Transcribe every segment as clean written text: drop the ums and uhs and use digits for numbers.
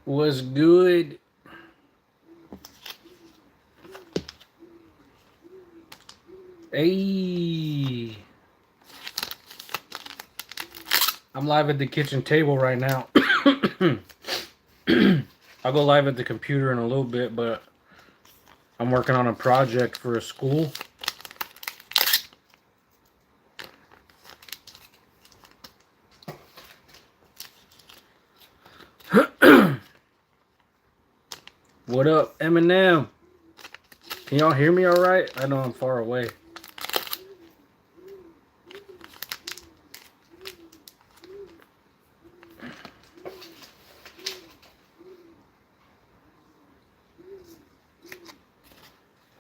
Was good. Hey, I'm live at the kitchen table right now. I'll go live at the computer in a little bit, but I'm working on a project for a school. What up, Eminem? Can y'all hear me all right? I know I'm far away.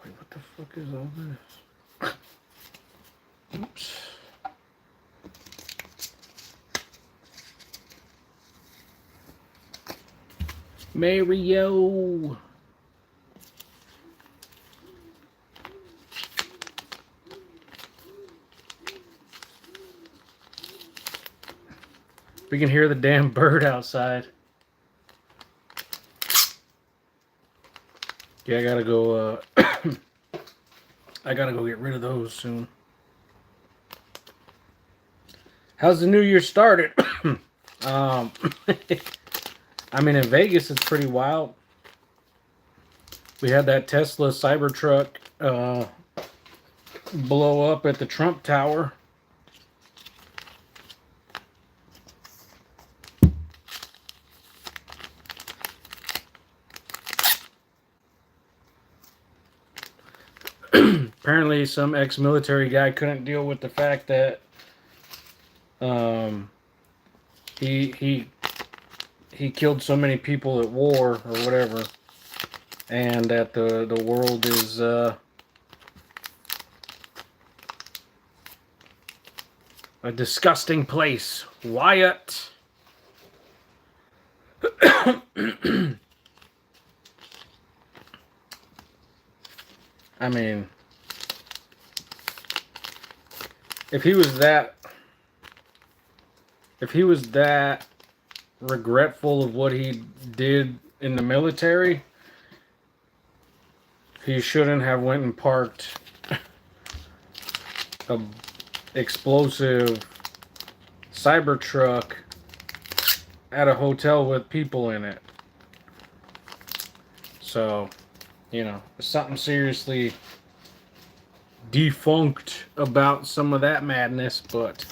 Wait, what the fuck is all this? Oops. Mario. We can hear the damn bird outside. Yeah, I gotta go, I gotta go get rid of those soon. How's the new year started? I mean, in Vegas, it's pretty wild. We had that Tesla Cybertruck blow up at the Trump Tower. Apparently, some ex-military guy couldn't deal with the fact that he killed so many people at war or whatever, and that the world is a disgusting place. Wyatt. I mean, if he was that regretful of what he did in the military, he shouldn't have went and parked a explosive Cybertruck at a hotel with people in it. So, you know, there's something seriously defunct about some of that madness, but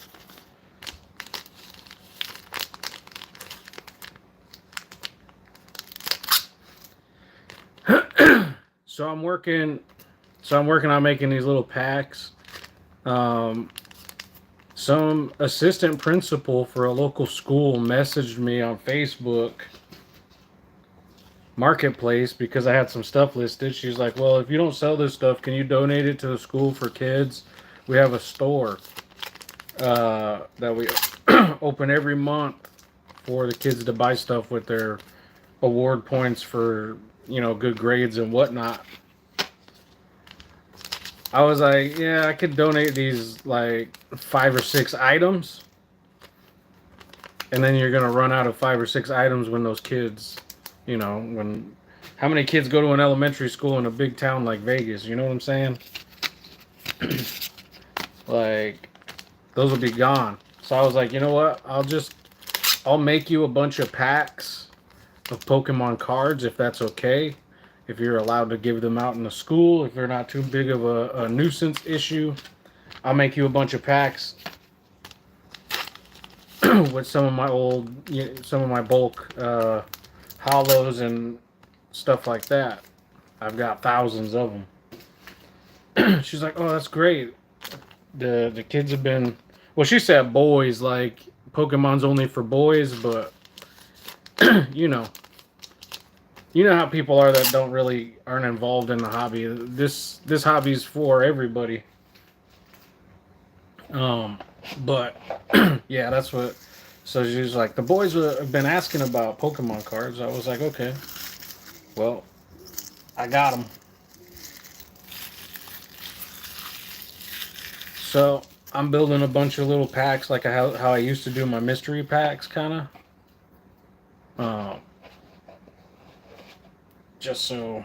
so I'm working on making these little packs. Some assistant principal for a local school messaged me on Facebook Marketplace because I had some stuff listed. She's like, well, if you don't sell this stuff, can you donate it to the school for kids? We have a store that we open every month for the kids to buy stuff with their award points for, you know, good grades and whatnot. I was like, yeah, I could donate these like 5 or 6 items. And then you're going to run out of 5 or 6 items when those kids, you know, when how many kids go to an elementary school in a big town like Vegas? You know what I'm saying? Like, those will be gone. So I was like, you know what? I'll make you a bunch of packs of Pokemon cards if that's okay. If you're allowed to give them out in the school, if they're not too big of a nuisance issue, I'll make you a bunch of packs with some of my bulk hollows and stuff like that. I've got thousands of them. She's like, oh, that's great. The kids have been, well, she said boys, like Pokemon's only for boys, but you know how people are that aren't involved in the hobby. This hobby's for everybody. But yeah, that's what. So she's like, the boys have been asking about Pokemon cards. I was like, okay, well, I got them. So I'm building a bunch of little packs, like how I used to do my mystery packs, kind of. Um, just so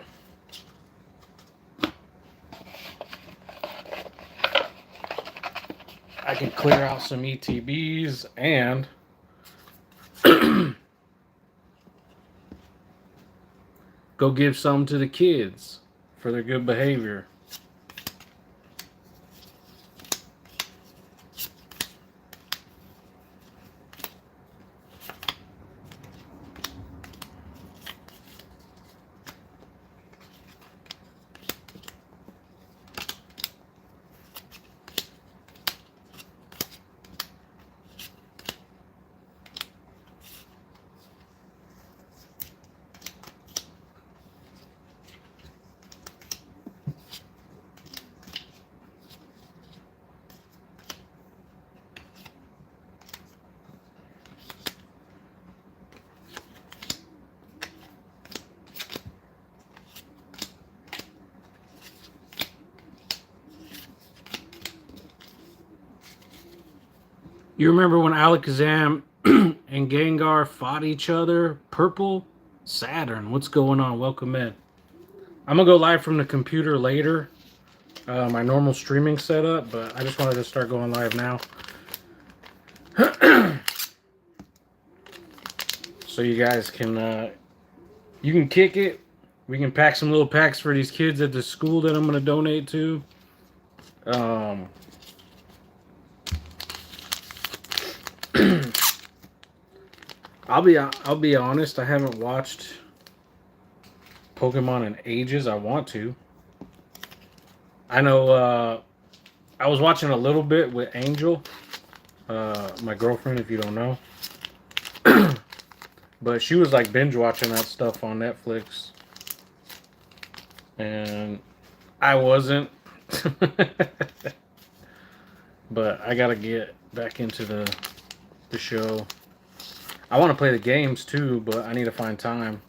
I can clear out some ETBs and go give some to the kids for their good behavior. You remember when Alakazam and Gengar fought each other? Purple? Saturn. What's going on? Welcome in. I'm going to go live from the computer later. My normal streaming setup, but I just wanted to start going live now. So you guys can, you can kick it. We can pack some little packs for these kids at the school that I'm going to donate to. I'll be honest. I haven't watched Pokemon in ages. I want to. I know. I was watching a little bit with Angel, my girlfriend, if you don't know. But she was like binge watching that stuff on Netflix, and I wasn't. But I gotta get back into the show. I want to play the games too, but I need to find time.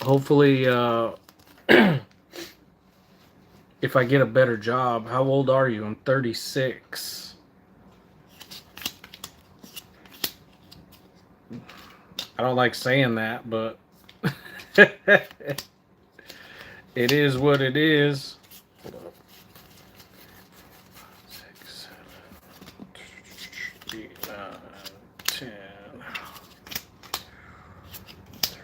Hopefully, if I get a better job. How old are you? I'm 36. I don't like saying that, but it is what it is. Hold up. 6, 7, 8, 9, 10. 3,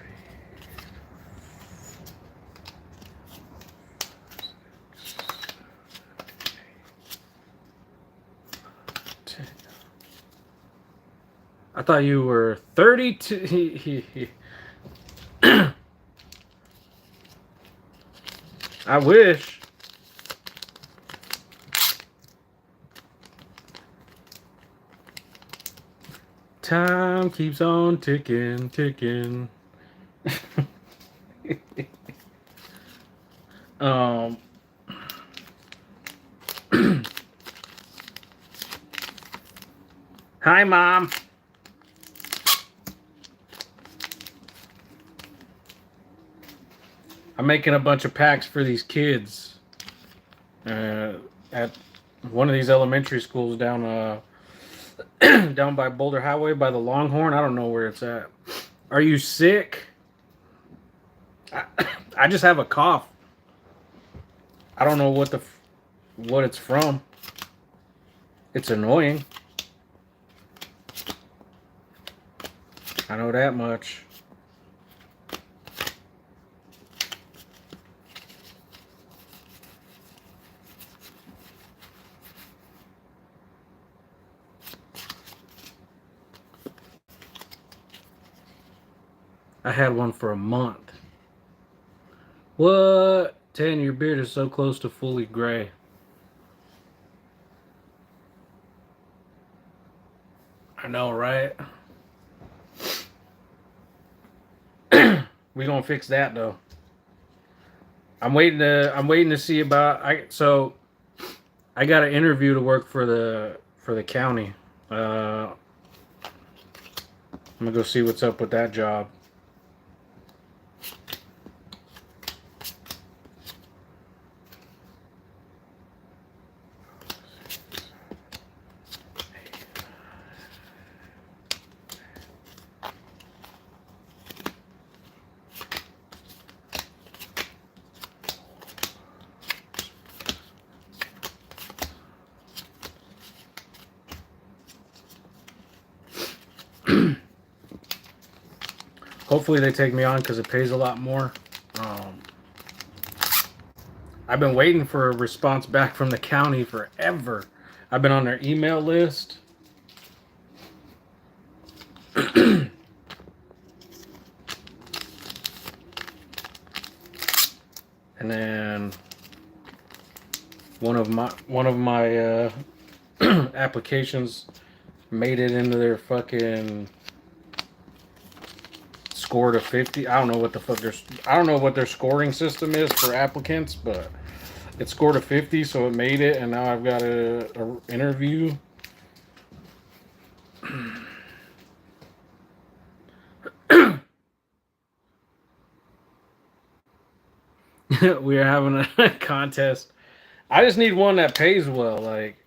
10. I thought you were 32. I wish. Time keeps on ticking, ticking. Hi, Mom. I'm making a bunch of packs for these kids at one of these elementary schools down down by Boulder Highway by the Longhorn. I don't know where it's at. Are you sick? I just have a cough. I don't know what it's from. It's annoying. I know that much. I had one for a month. What? Tan, your beard is so close to fully gray. I know, right? We gonna fix that though. I'm waiting to see about. I I got an interview to work for the county. I'm gonna go see what's up with that job. Hopefully they take me on because it pays a lot more. I've been waiting for a response back from the county forever. I've been on their email list. And then one of my applications made it into their fucking score to 50. I don't know what the fuck I don't know what their scoring system is for applicants, but it scored a 50, so it made it, and now I've got a interview. We are having a contest. I just need one that pays well. Like,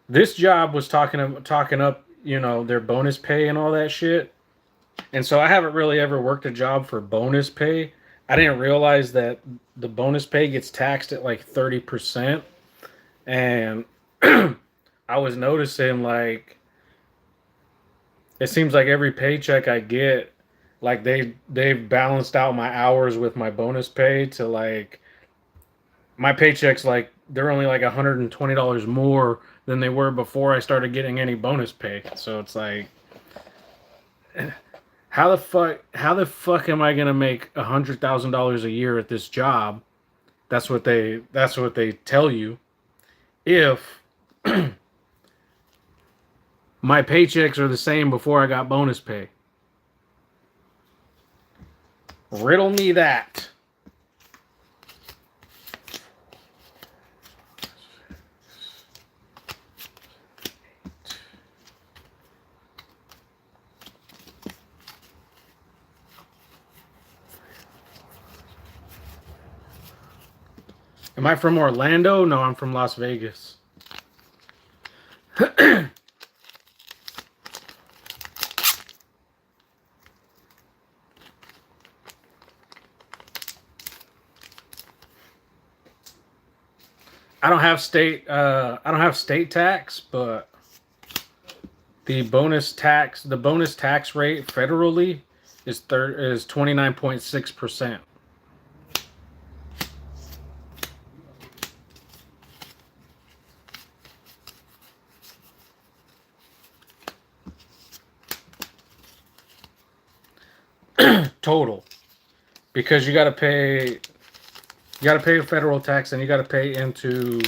this job was talking up, you know, their bonus pay and all that shit. And so I haven't really ever worked a job for bonus pay. I didn't realize that the bonus pay gets taxed at like 30%. And I was noticing, like, it seems like every paycheck I get, like they've balanced out my hours with my bonus pay to, like, my paychecks, like, they're only like $120 more than they were before I started getting any bonus pay. So it's like, how the fuck am I gonna make $100,000 a year at this job? That's what they tell you. If my paychecks are the same before I got bonus pay. Riddle me that. Am I from Orlando? No, I'm from Las Vegas. I don't have state tax, but the bonus tax rate federally is 29.6%. Total, because you got to pay federal tax, and you got to pay into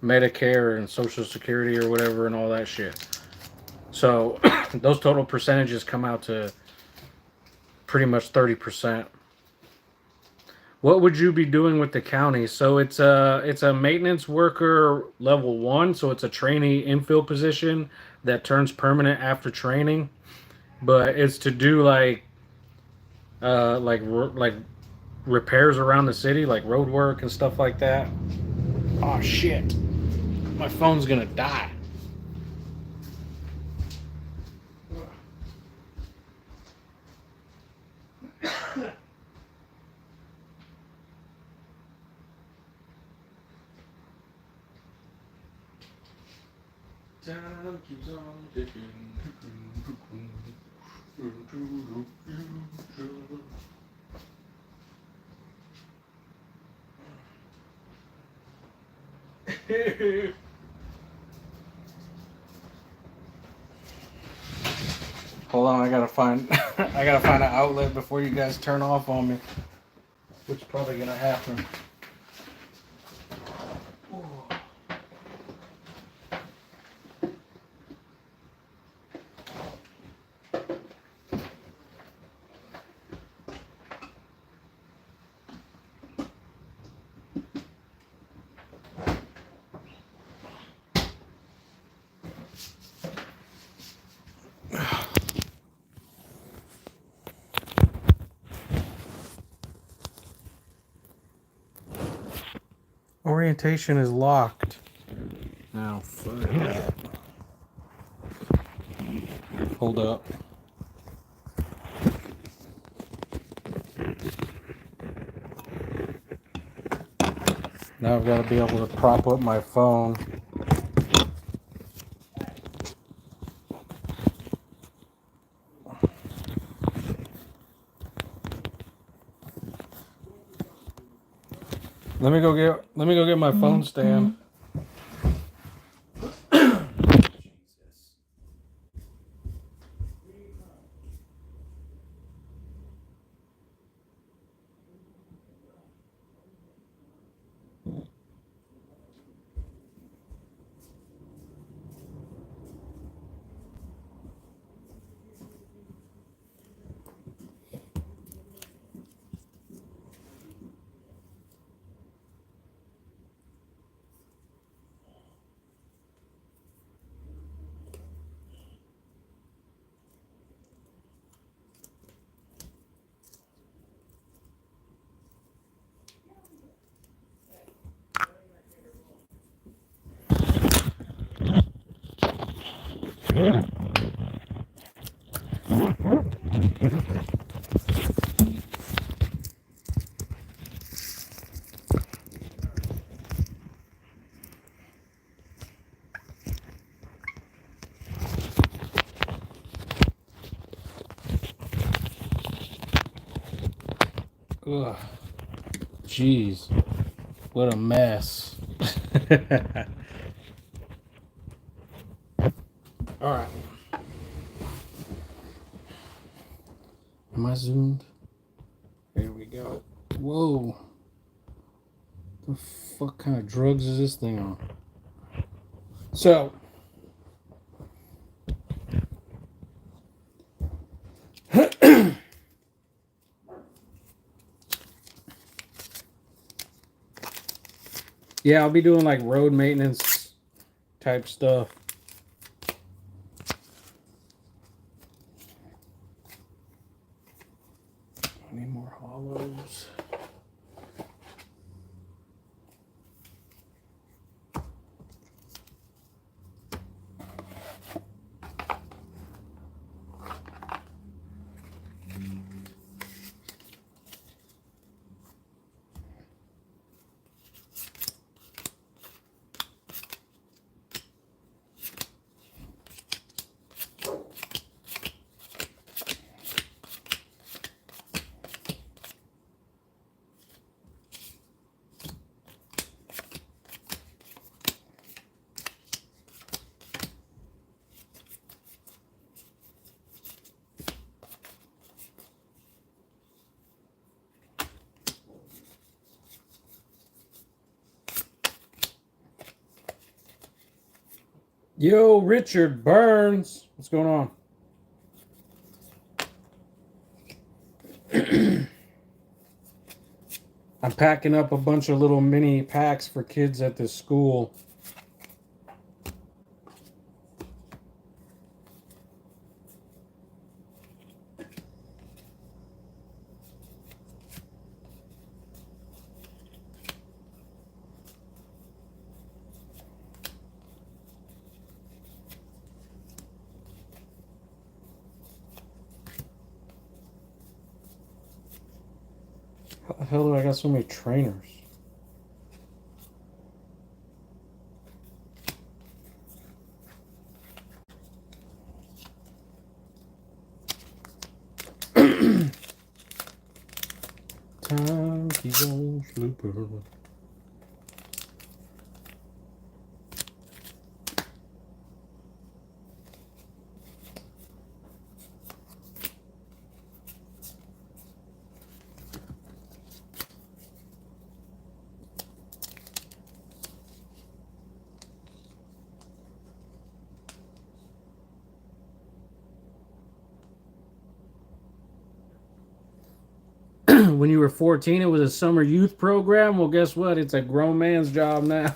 Medicare and Social Security or whatever and all that shit. So those total percentages come out to pretty much 30%. What would you be doing with the county? So it's a maintenance worker level 1, so it's a trainee infill position that turns permanent after training, but it's to do like repairs around the city, like road work and stuff like that. Oh shit, my phone's gonna die. Time keeps on ticking. Hold on, I gotta find an outlet before you guys turn off on me, which is probably gonna happen. orientation is locked. Now, fuck that. Hold up. Now I've got to be able to prop up my phone. Let me go get my phone stand. Ugh. Jeez. What a mess. Alright. Am I zoomed? There we go. Whoa. The fuck kind of drugs is this thing on? So. Yeah, I'll be doing like road maintenance type stuff. I need more hollows. Yo, Richard Burns. What's going on? I'm packing up a bunch of little mini packs for kids at this school. How the hell do I got so many trainers? Time keeps on slipping. When you were 14, it was a summer youth program. Well, guess what? It's a grown man's job now.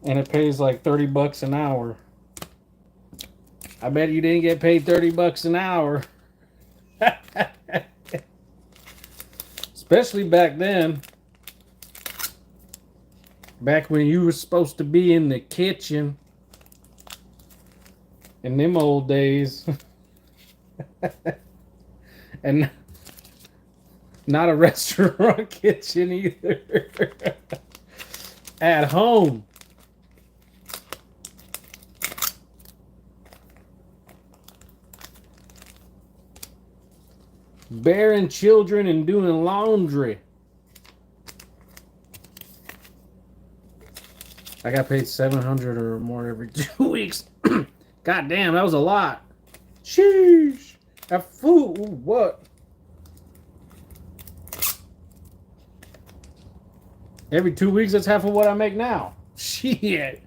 And it pays like $30 an hour. I bet you didn't get paid $30 an hour. It's Especially back then. Back when you were supposed to be in the kitchen. In them old days. And not a restaurant kitchen either. At home. Bearing children and doing laundry. I got paid $700 or more every 2 weeks. God damn, that was a lot. Sheesh. That food, what? Every 2 weeks, that's half of what I make now. Shit.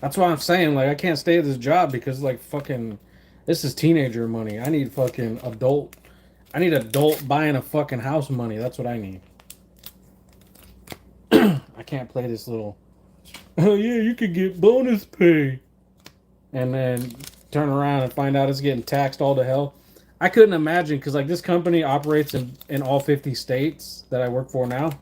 That's why I'm saying, like, I can't stay at this job because, like, fucking, this is teenager money. I need fucking adult. I need adult buying a fucking house money. That's what I need. I can't play this little, oh yeah, you could get bonus pay. And then turn around and find out it's getting taxed all to hell. I couldn't imagine, because like this company operates in all 50 states that I work for now.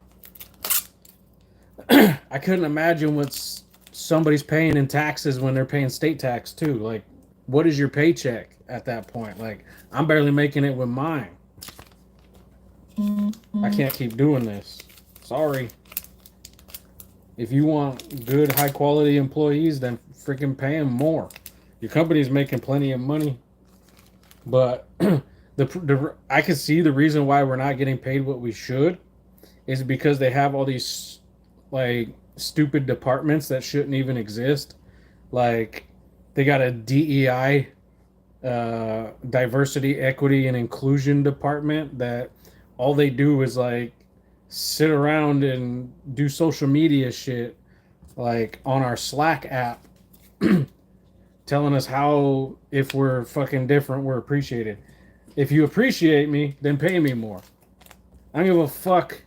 I couldn't imagine what somebody's paying in taxes when they're paying state tax too. Like, what is your paycheck at that point? Like, I'm barely making it with mine. I can't keep doing this. Sorry. If you want good, high quality employees, then freaking pay them more. Your company's making plenty of money, but I can see the reason why we're not getting paid what we should is because they have all these like stupid departments that shouldn't even exist. Like they got a DEI, diversity, equity, and inclusion department that all they do is like sit around and do social media shit, like on our Slack app, telling us how if we're fucking different, we're appreciated. If you appreciate me, then pay me more. I don't give a fuck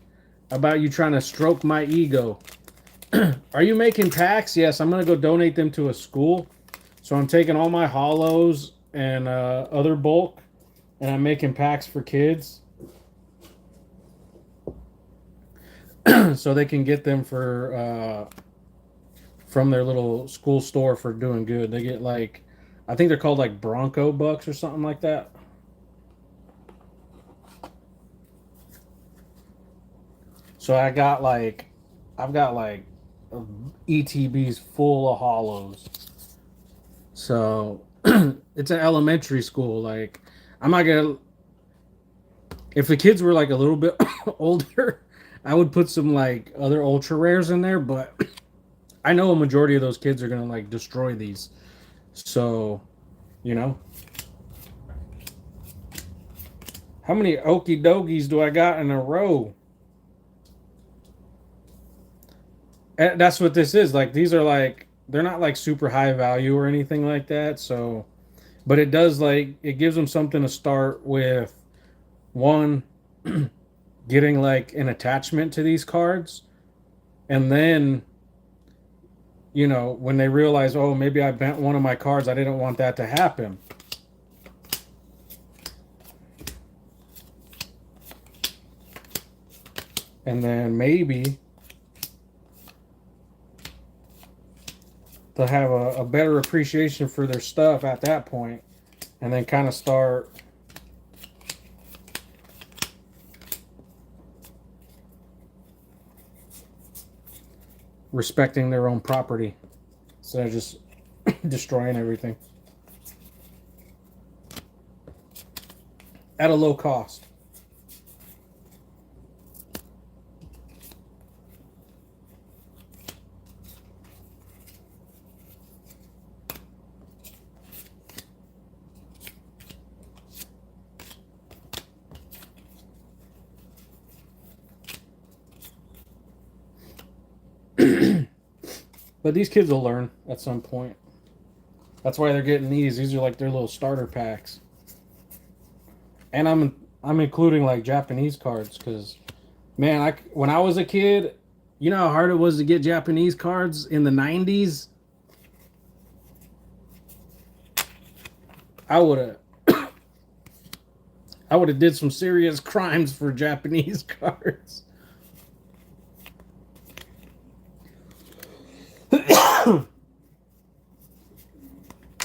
about you trying to stroke my ego. Are you making packs? Yes, I'm going to go donate them to a school. So I'm taking all my hollows and other bulk, and I'm making packs for kids. So they can get them for from their little school store for doing good. They get like, I think they're called like Bronco Bucks or something like that. So I've got like ETBs full of hollows. So it's an elementary school. Like I'm not gonna. If the kids were like a little bit older, I would put some like other ultra rares in there, but I know a majority of those kids are gonna like destroy these. So, you know. How many okie dokies do I got in a row? And that's what this is. Like these are like, they're not like super high value or anything like that. So, but it does like, it gives them something to start with. One, getting like an attachment to these cards, and then you know when they realize, oh, maybe I bent one of my cards, I didn't want that to happen. And then maybe they'll have a better appreciation for their stuff at that point, and then kind of start respecting their own property instead of just destroying everything at a low cost. But these kids will learn at some point. That's why they're getting these. These are like their little starter packs. And I'm including like Japanese cards because, man, when I was a kid, you know how hard it was to get Japanese cards in the 90s? I would have I would have did some serious crimes for Japanese cards.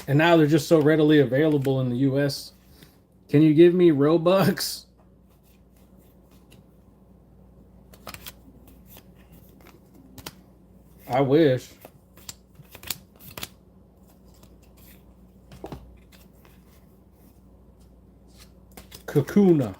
And now they're just so readily available in the US. Can you give me Robux? I wish. Kakuna.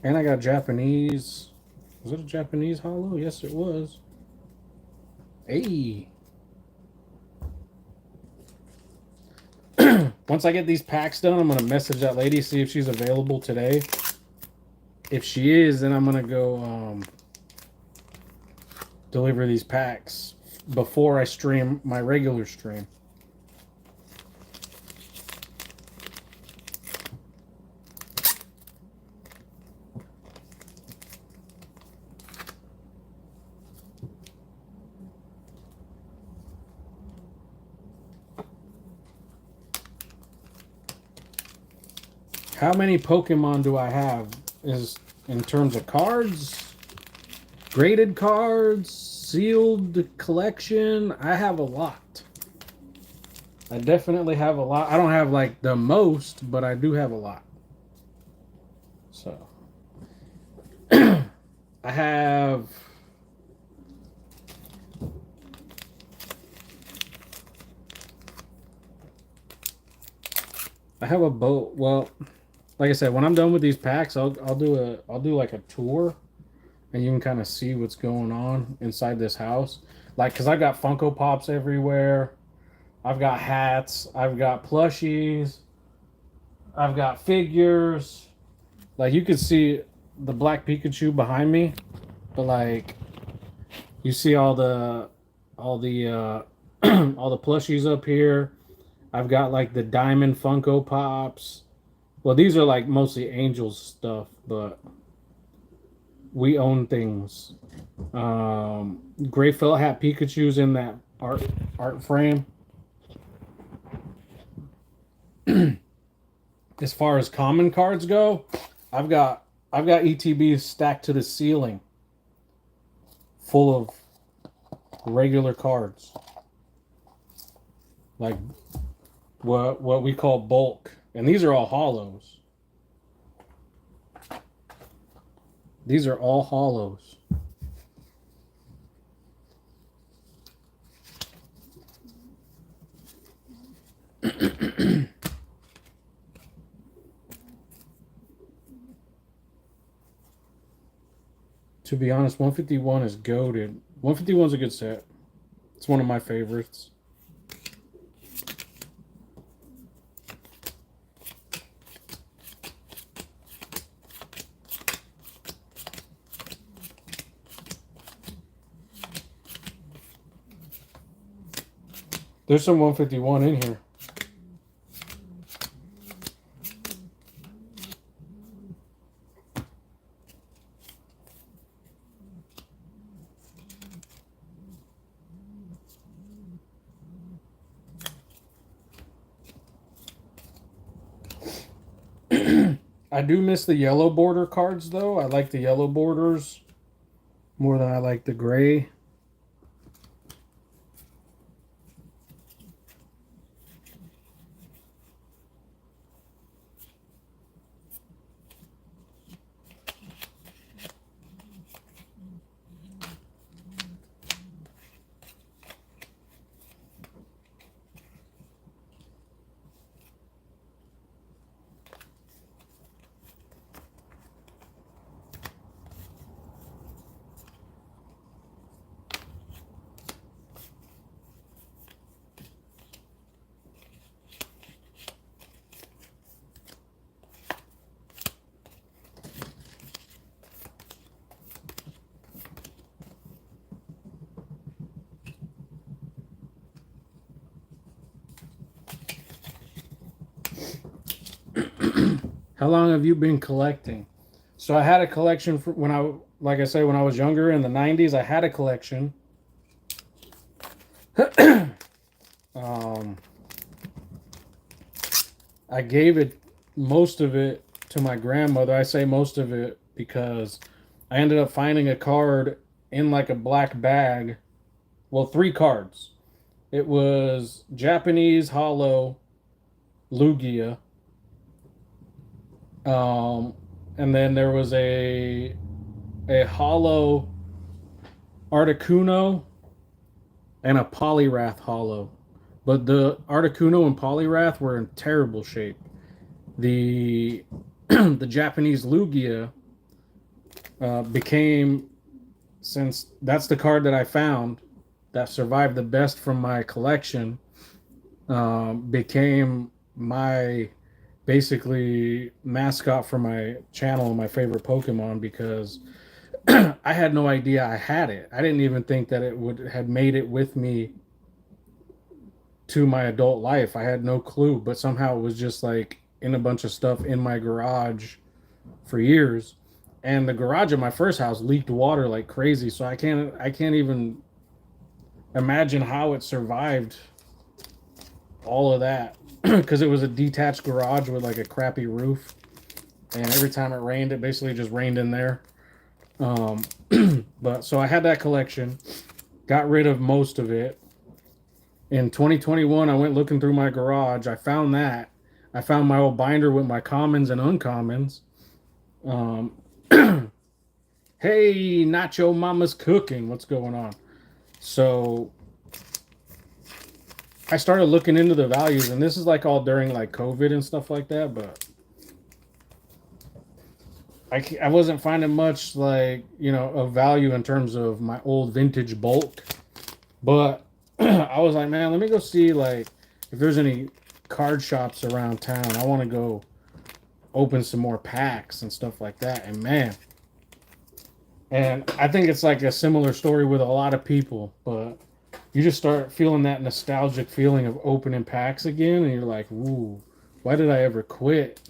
And I got Japanese. Was it a Japanese holo? Yes, it was. Hey. Once I get these packs done, I'm going to message that lady, see if she's available today. If she is, then I'm going to go deliver these packs before I stream my regular stream. How many Pokemon do I have? Is in terms of cards, graded cards, sealed collection? I have a lot. I definitely have a lot. I don't have like the most, but I do have a lot. So I have a boat. Well, like I said, when I'm done with these packs, I'll do like a tour, and you can kind of see what's going on inside this house. Like, cause I got Funko Pops everywhere. I've got hats. I've got plushies. I've got figures. Like, you can see the black Pikachu behind me, but like, you see all the all the plushies up here. I've got like the diamond Funko Pops. Well, these are like mostly Angels stuff, but we own things. Gray felt hat Pikachu's in that art frame. As far as common cards go, I've got ETBs stacked to the ceiling, full of regular cards, like what we call bulk. And these are all holos. These are all holos. To be honest, 151 is goated. 151 is a good set. It's one of my favorites. There's some 151 in here. I do miss the yellow border cards, though. I like the yellow borders more than I like the gray. How long have you been collecting? So I had a collection for when like I said, when I was younger in the 90s, I had a collection. um, I gave it most of it to my grandmother. I say most of it because I ended up finding a card in like a black bag. Well, three cards. It was Japanese hollow Lugia. Um, and then there was a hollow Articuno and a Polyrath hollow. But the Articuno and Polyrath were in terrible shape. The the Japanese Lugia became, since that's the card that I found that survived the best from my collection, became my basically mascot for my channel and my favorite Pokemon because I had no idea I had it. I didn't even think that it would have made it with me to my adult life. I had no clue, but somehow it was just like in a bunch of stuff in my garage for years. And the garage of my first house leaked water like crazy, so I can't even imagine how it survived all of that because it was a detached garage with like a crappy roof, and every time it rained, it basically just rained in there. But so I had that collection, got rid of most of it. In 2021, I went looking through my garage. I found that. I found my old binder with my commons and uncommons. Hey, Nacho Mama's cooking. What's going on? So I started looking into the values, and this is like all during like COVID and stuff like that, but I wasn't finding much like, of value in terms of my old vintage bulk. But I was like, man, let me go see like if there's any card shops around town. I want to go open some more packs and stuff like that. And man, and I think it's like a similar story with a lot of people, but you just start feeling that nostalgic feeling of opening packs again, and you're like, ooh, why did I ever quit?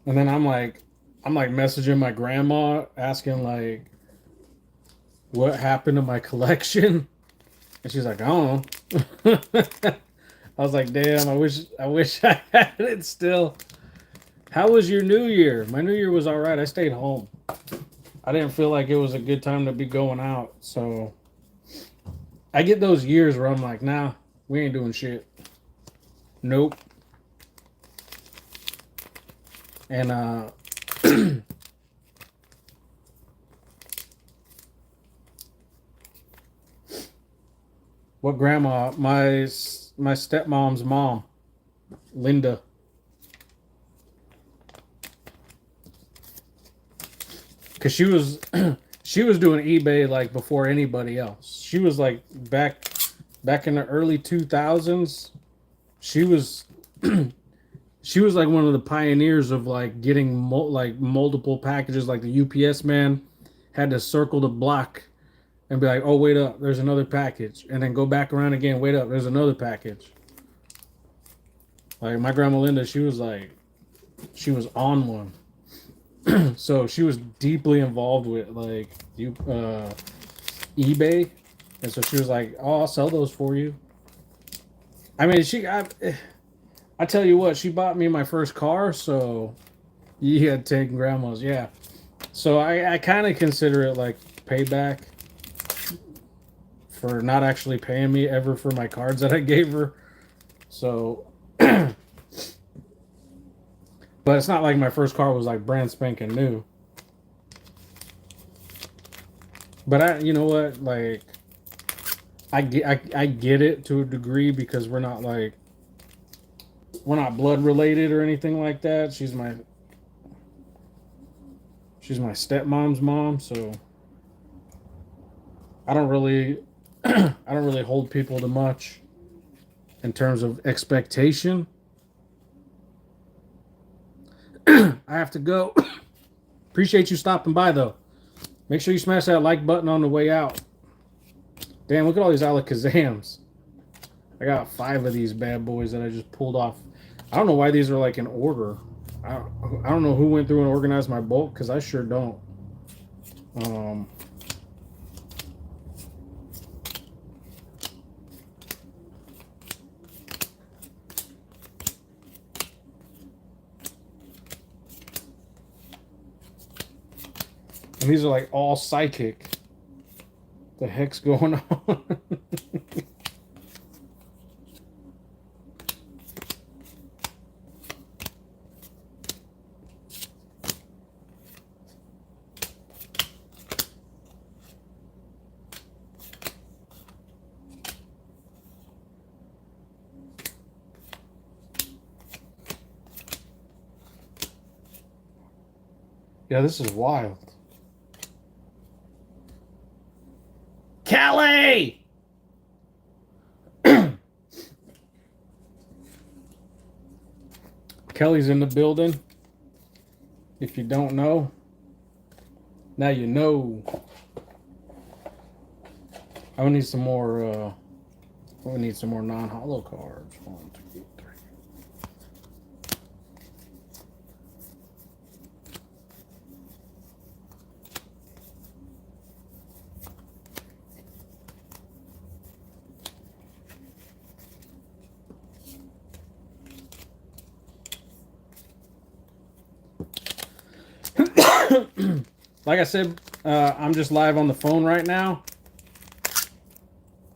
And then I'm like messaging my grandma asking like what happened to my collection, and she's like, I don't know. I was like, damn, I wish I had it still. How was your New Year? My New Year was all right. I stayed home. I didn't feel like it was a good time to be going out, so I get those years where I'm like, nah, we ain't doing shit. Nope. And what grandma? My stepmom's mom, Linda. Because she was she was doing eBay like before anybody else. She was like back in the early 2000s. She was she was like one of the pioneers of like getting multiple packages. Like the UPS man had to circle the block and be like, "Oh, wait up, there's another package," and then go back around again. Wait up, there's another package. Like my grandma Linda, she was on one. So she was deeply involved with like eBay, and so she was like, "Oh, I'll sell those for you." I mean, I tell you what, she bought me my first car, so you had taken grandma's, yeah. So I kind of consider it like payback for not actually paying me ever for my cards that I gave her. So, but it's not like my first car was like brand spanking new. But you know what, like I get it to a degree because we're not blood related or anything like that. She's my stepmom's mom, so I don't really I don't really hold people to much in terms of expectation. I have to go. Appreciate you stopping by though. Make sure you smash that like button on the way out. Damn, look at all these Alakazams. I got 5 of these bad boys that I just pulled off. I don't know why these are like in order. I don't know who went through and organized my bulk because I sure don't. Um, and these are like all psychic. The heck's going on? Yeah, this is wild. Kelly! Kelly's in the building. If you don't know, now you know. I would need some more. We need some more non-hollow cards. 1, 2, 3. Like I said, I'm just live on the phone right now.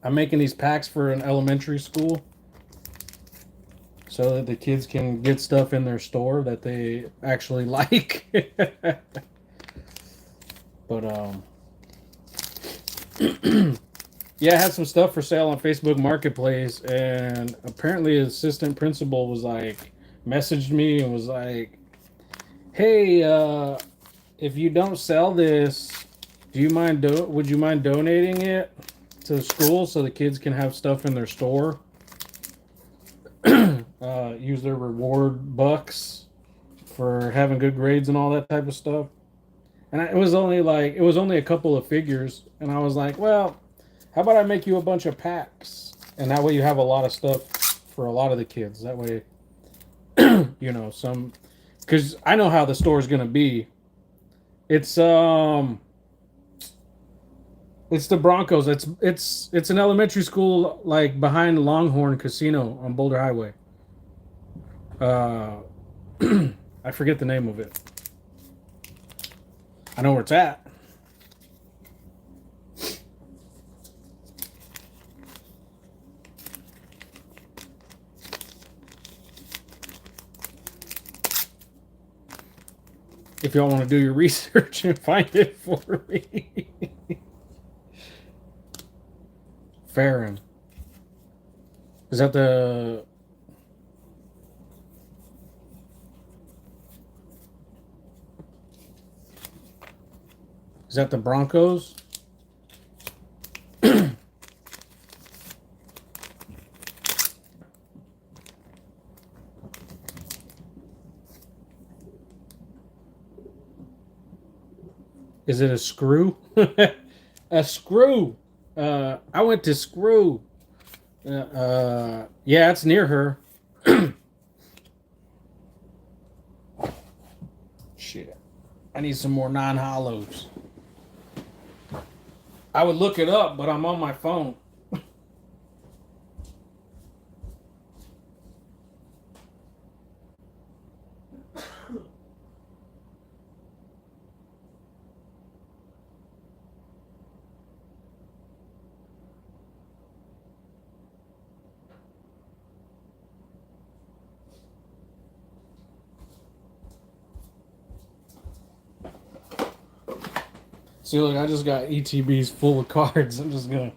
I'm making these packs for an elementary school so that the kids can get stuff in their store that they actually like. But yeah, I had some stuff for sale on Facebook Marketplace, and apparently the assistant principal was like, messaged me and was like, hey, if you don't sell this, would you mind donating it to the school so the kids can have stuff in their store? Use their reward bucks for having good grades and all that type of stuff. And it was only a couple of figures, and I was like, well, how about I make you a bunch of packs, and that way you have a lot of stuff for a lot of the kids. That way, some, because I know how the store is gonna be. It's the Broncos. It's an elementary school like behind Longhorn Casino on Boulder Highway. I forget the name of it. I know where it's at. If y'all want to do your research and find it for me. Farron. Is that the... Is that the Broncos? Is it a screw? A screw. I went to Screw. Yeah, it's near her. Shit. I need some more non-hollows. I would look it up, but I'm on my phone. See, look, I just got ETBs full of cards. I'm just gonna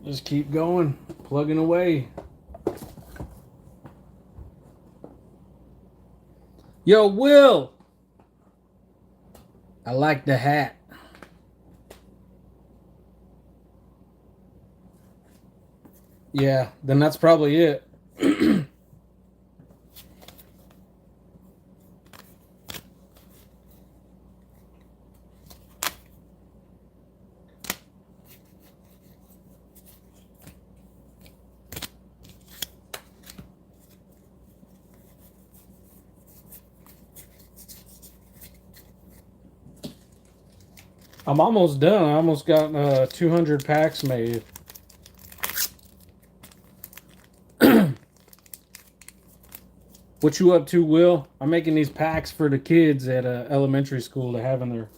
just keep going, plugging away. Yo, Will! I like the hat. Yeah, then that's probably it. I'm almost done. I almost got 200 packs made. What you up to, Will? I'm making these packs for the kids at elementary school to have in their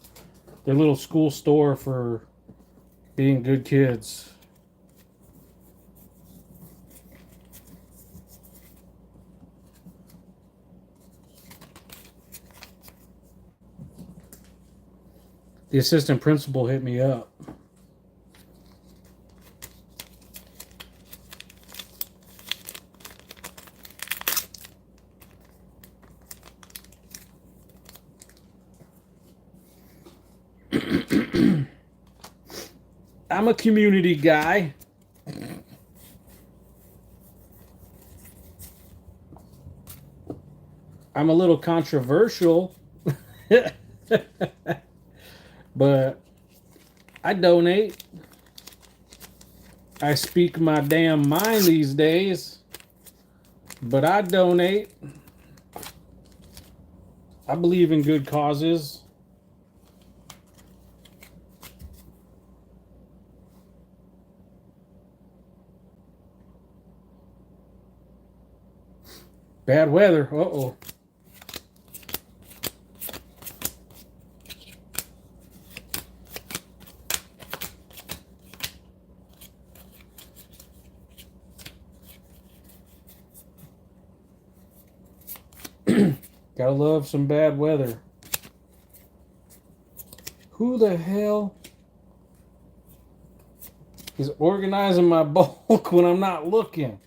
little school store for being good kids. The assistant principal hit me up. I'm a community guy. I'm a little controversial. But I donate. I speak my damn mind these days. But I donate. I believe in good causes. Bad weather. Uh-oh. Gotta love some bad weather. Who the hell is organizing my bulk when I'm not looking?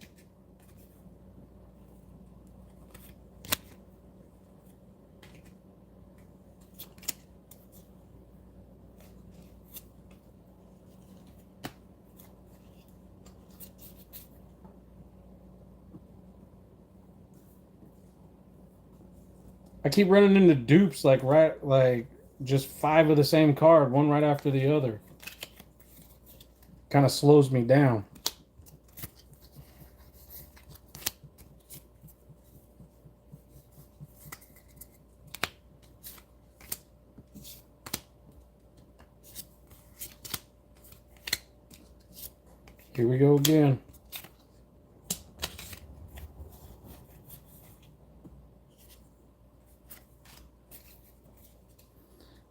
I keep running into dupes like just 5 of the same card, one right after the other. Kind of slows me down. Here we go again.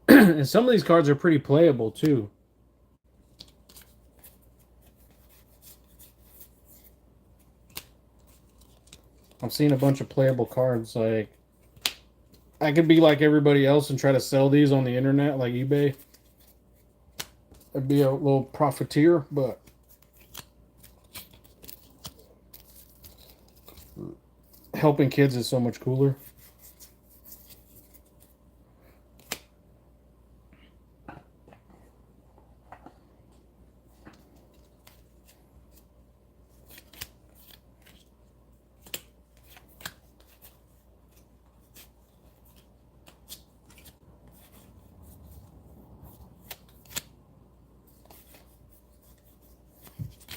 And some of these cards are pretty playable too. I'm seeing a bunch of playable cards. Like, I could be like everybody else and try to sell these on the internet, like eBay. I'd be a little profiteer, but helping kids is so much cooler.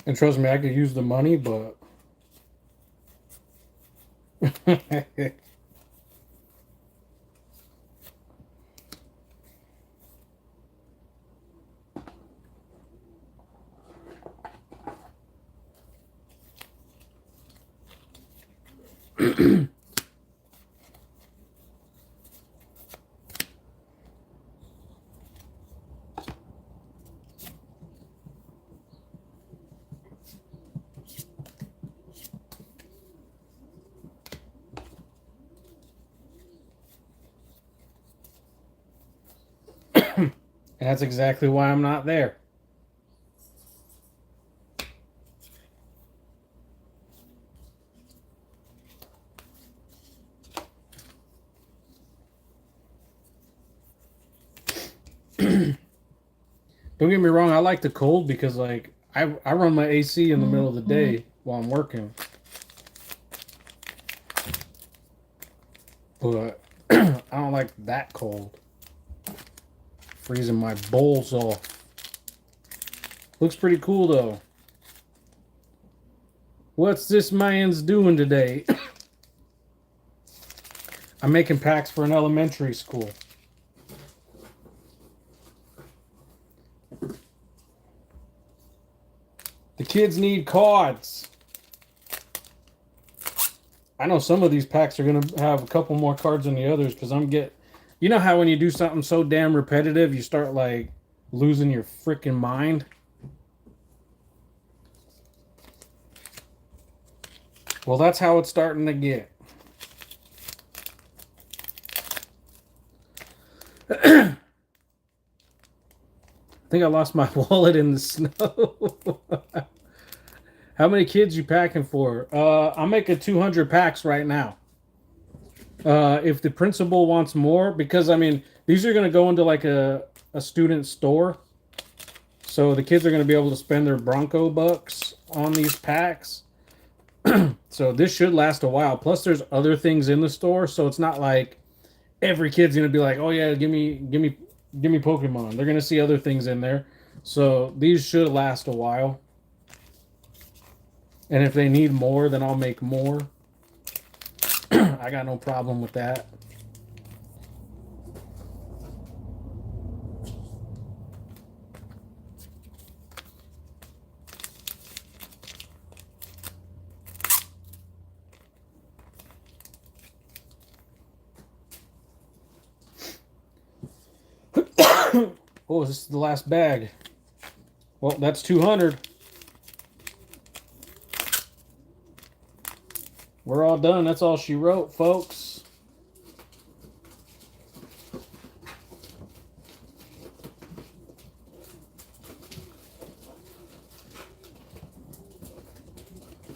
And trust me, I could use the money, but and that's exactly why I'm not there. Don't get me wrong, I like the cold because like I run my AC in the middle of the day while I'm working. But I don't like that cold. Freezing my bowls off. Looks pretty cool though. What's this man's doing today? I'm making packs for an elementary school. The kids need cards. I know some of these packs are going to have a couple more cards than the others because you know how when you do something so damn repetitive, you start like losing your freaking mind? Well, that's how it's starting to get. I think I lost my wallet in the snow. How many kids you packing for? I'm making 200 packs right now. If the principal wants more, because I mean, these are going to go into like a student store. So the kids are going to be able to spend their Bronco bucks on these packs. So this should last a while. Plus, there's other things in the store, so it's not like every kid's going to be like, "Oh yeah, give me Pokemon." They're going to see other things in there. So these should last a while. And if they need more, then I'll make more. I got no problem with that. Oh, this is the last bag. Well, that's 200. We're all done. That's all she wrote, folks.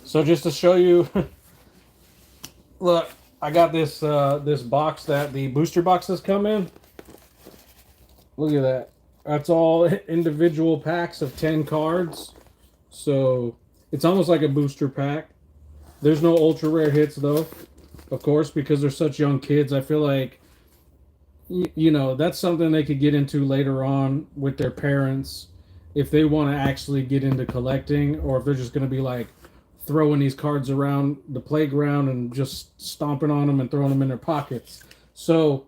So just to show you, look, I got this this box that the booster boxes come in. Look at that. That's all individual packs of 10 cards. So it's almost like a booster pack. There's no ultra rare hits though, of course, because they're such young kids. I feel like, you know, that's something they could get into later on with their parents if they want to actually get into collecting, or if they're just going to be like throwing these cards around the playground and just stomping on them and throwing them in their pockets. So,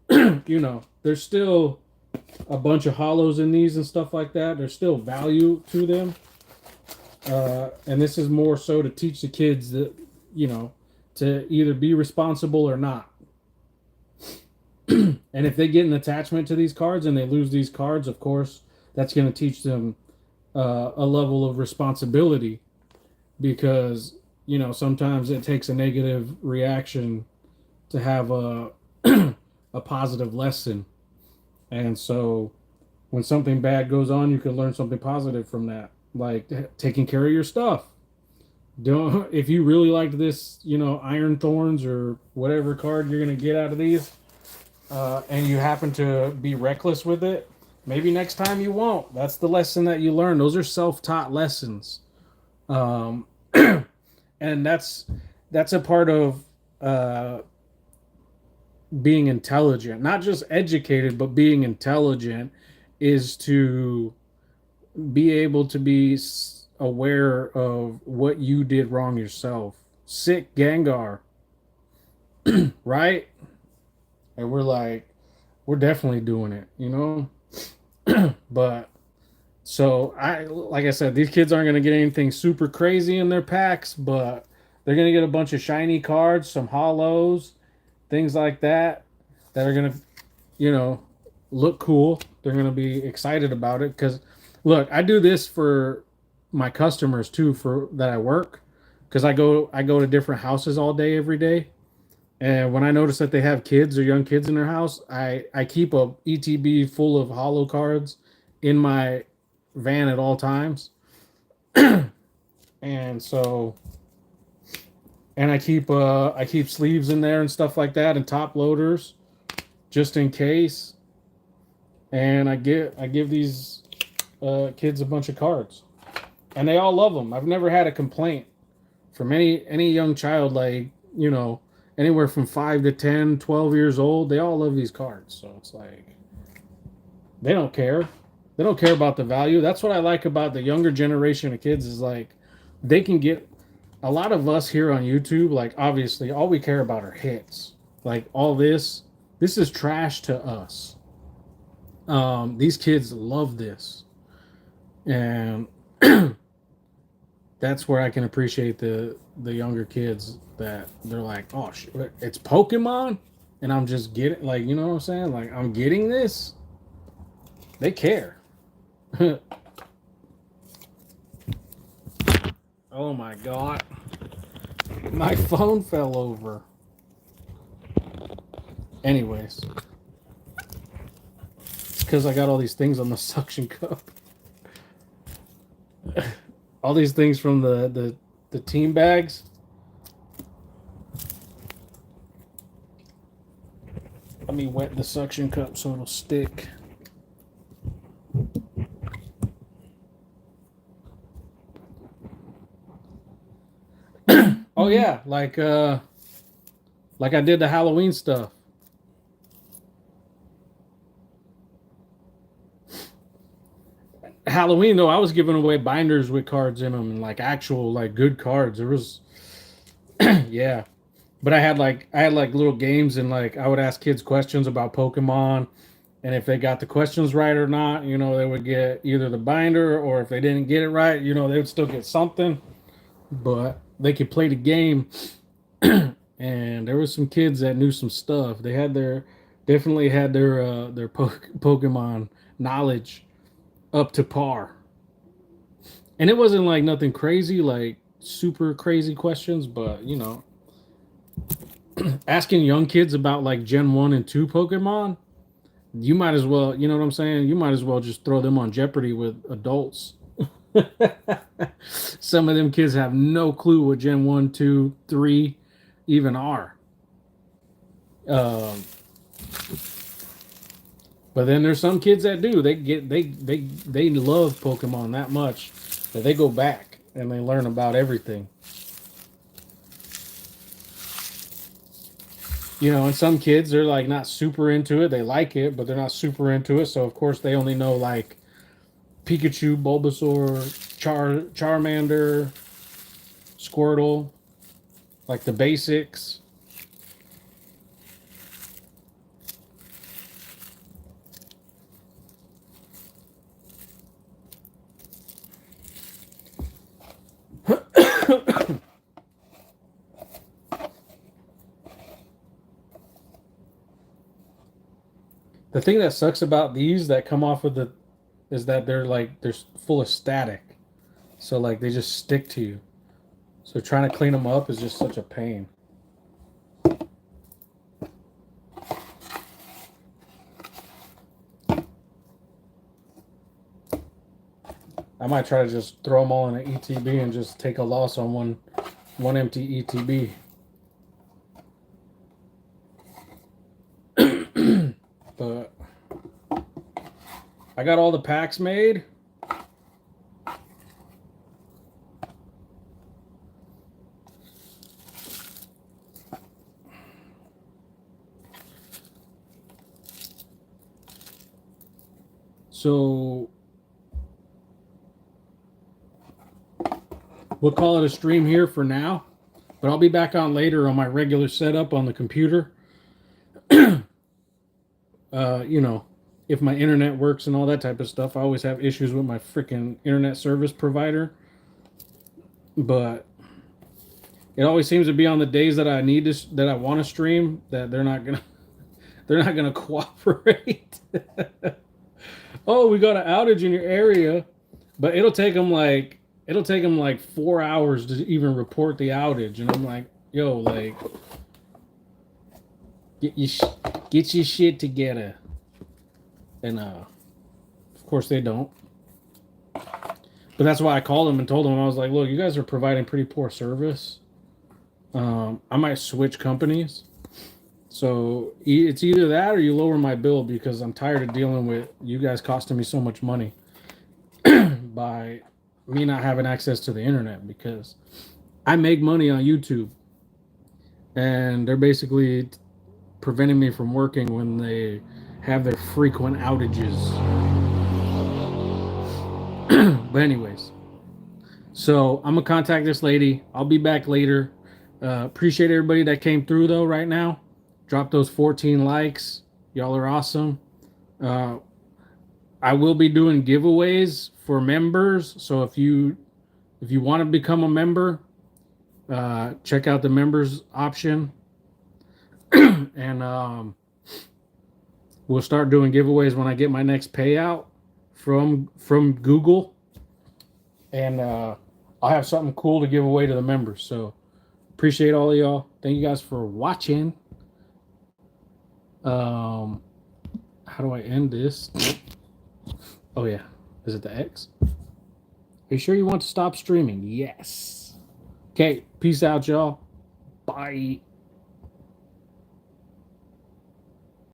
you know, there's still a bunch of hollows in these and stuff like that. There's still value to them. And this is more so to teach the kids that, you know, to either be responsible or not. And if they get an attachment to these cards and they lose these cards, of course, that's going to teach them a level of responsibility, because, you know, sometimes it takes a negative reaction to have a a positive lesson. And so when something bad goes on, you can learn something positive from that, like taking care of your stuff. Don't, if you really liked this, you know, Iron Thorns or whatever card you're going to get out of these, and you happen to be reckless with it, maybe next time you won't. That's the lesson that you learn. Those are self-taught lessons. And that's a part of being intelligent, not just educated, but being intelligent, is to be able to be aware of what you did wrong yourself. Sick Gengar, right? And we're definitely doing it, you know? But so like I said, these kids aren't going to get anything super crazy in their packs, but they're going to get a bunch of shiny cards, some hollows, things like that are going to, you know, look cool. They're going to be excited about it because, look, I do this for my customers too, for that I work, because I go to different houses all day every day. And when I notice that they have kids or young kids in their house, I keep a ETB full of hollow cards in my van at all times. And so, and I keep sleeves in there and stuff like that, and top loaders just in case. And I give these kids a bunch of cards, and they all love them. I've never had a complaint from any young child, like, you know, anywhere from 5 to 10, 12 years old. They all love these cards. So it's like, they don't care. They don't care about the value. That's what I like about the younger generation of kids, is like, they can get, a lot of us here on YouTube, like, obviously all we care about are hits. Like, all this is trash to us. These kids love this. And that's where I can appreciate the younger kids that they're like, oh, it's Pokemon, and I'm just getting, like, you know what I'm saying? Like, I'm getting this. They care. Oh my god, my phone fell over. Anyways, it's because I got all these things on the suction cup. All these things from the team bags. Let me wet the suction cup so it'll stick. Oh yeah, like I did the Halloween stuff. Halloween though, I was giving away binders with cards in them and like actual like good cards. There was yeah. But I had like little games, and like I would ask kids questions about Pokemon, and if they got the questions right or not, they would get either the binder, or if they didn't get it right, they would still get something. But they could play the game. And there was some kids that knew some stuff. They had definitely had their Pokemon knowledge up to par. And it wasn't like nothing crazy, like super crazy questions, but asking young kids about like Gen 1 and 2 Pokemon, you might as well, you know what I'm saying? You might as well just throw them on Jeopardy with adults. Some of them kids have no clue what Gen 1, 2, 3 even are. Um, but then there's some kids that do. They love Pokemon that much that they go back and they learn about everything. And some kids are like not super into it. They like it, but they're not super into it. So of course they only know like Pikachu, Bulbasaur, Charmander, Squirtle, like the basics. The thing that sucks about these that come off of the is that they're full of static. So like they just stick to you. So trying to clean them up is just such a pain. I might try to just throw them all in an ETB and just take a loss on one empty ETB. But I got all the packs made. So we'll call it a stream here for now, but I'll be back on later on my regular setup on the computer. If my internet works and all that type of stuff. I always have issues with my freaking internet service provider. But it always seems to be on the days that I need to, that I want to stream, that they're not gonna cooperate. Oh, we got an outage in your area, but it'll take them like 4 hours to even report the outage, and I'm like, yo, like, get your shit together. And of course they don't. But that's why I called them and told them, I was like, look, you guys are providing pretty poor service. I might switch companies. So it's either that or you lower my bill, because I'm tired of dealing with you guys costing me so much money by me not having access to the internet, because I make money on YouTube and they're basically preventing me from working when they have their frequent outages. But anyways, so I'm gonna contact this lady. I'll be back later. Appreciate everybody that came through though right now. Drop those 14 likes. Y'all are awesome. I I will be doing giveaways for members. So if you want to become a member, check out the members option, and we'll start doing giveaways when I get my next payout from Google, and I'll have something cool to give away to the members. So appreciate all of y'all. Thank you guys for watching. How do I end this? Oh yeah, is it the X? Are you sure you want to stop streaming? Yes. Okay, peace out, y'all. Bye.